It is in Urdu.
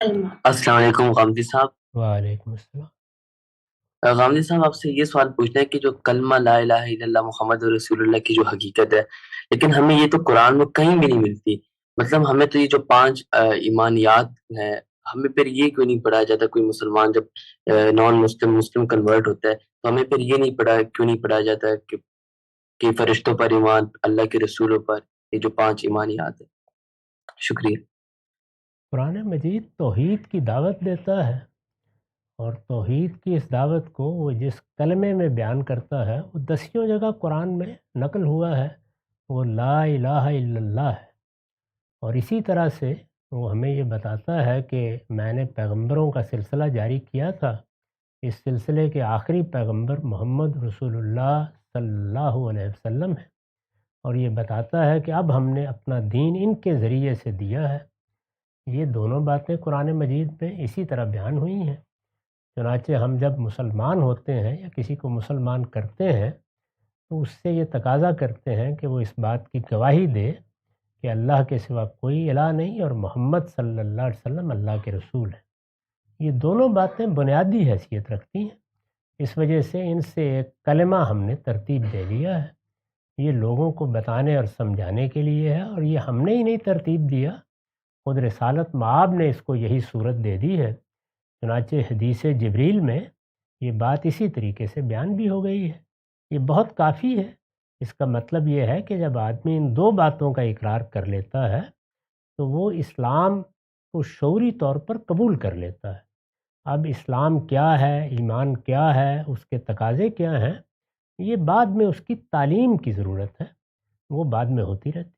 السلام علیکم غامدی صاحب۔ وعلیکم السلام۔ غامدی صاحب، آپ سے یہ سوال پوچھنا ہے کہ جو کلمہ لا الہ الا اللہ محمد رسول اللہ کی جو حقیقت ہے، لیکن ہمیں یہ تو قرآن میں کہیں بھی نہیں ملتی۔ مطلب ہمیں تو یہ جو پانچ ایمانیات ہیں، ہمیں پھر یہ کیوں نہیں پڑھایا جاتا؟ کوئی مسلمان جب نان مسلم مسلم کنورٹ ہوتا ہے تو ہمیں پھر یہ نہیں پڑھا کیوں نہیں پڑھایا جاتا ہے کہ فرشتوں پر ایمان، اللہ کے رسولوں پر، یہ جو پانچ ایمانیات ہیں؟ شکریہ۔ قرآن مجید توحید کی دعوت دیتا ہے، اور توحید کی اس دعوت کو وہ جس کلمے میں بیان کرتا ہے وہ دسیوں جگہ قرآن میں نقل ہوا ہے، وہ لا الہ الا اللہ ہے۔ اور اسی طرح سے وہ ہمیں یہ بتاتا ہے کہ میں نے پیغمبروں کا سلسلہ جاری کیا تھا، اس سلسلے کے آخری پیغمبر محمد رسول اللہ صلی اللہ علیہ وسلم ہے، اور یہ بتاتا ہے کہ اب ہم نے اپنا دین ان کے ذریعے سے دیا ہے۔ یہ دونوں باتیں قرآن مجید میں اسی طرح بیان ہوئی ہیں۔ چنانچہ ہم جب مسلمان ہوتے ہیں یا کسی کو مسلمان کرتے ہیں تو اس سے یہ تقاضا کرتے ہیں کہ وہ اس بات کی گواہی دے کہ اللہ کے سوا کوئی الہ نہیں اور محمد صلی اللہ علیہ وسلم اللہ کے رسول ہیں۔ یہ دونوں باتیں بنیادی حیثیت رکھتی ہیں، اس وجہ سے ان سے ایک کلمہ ہم نے ترتیب دے دیا ہے۔ یہ لوگوں کو بتانے اور سمجھانے کے لیے ہے، اور یہ ہم نے ہی نہیں ترتیب دیا، خود رسالت مآب نے اس کو یہی صورت دے دی ہے۔ چنانچہ حدیث جبریل میں یہ بات اسی طریقے سے بیان بھی ہو گئی ہے۔ یہ بہت کافی ہے۔ اس کا مطلب یہ ہے کہ جب آدمی ان دو باتوں کا اقرار کر لیتا ہے تو وہ اسلام کو شعوری طور پر قبول کر لیتا ہے۔ اب اسلام کیا ہے، ایمان کیا ہے، اس کے تقاضے کیا ہیں، یہ بعد میں اس کی تعلیم کی ضرورت ہے، وہ بعد میں ہوتی رہتی ہے۔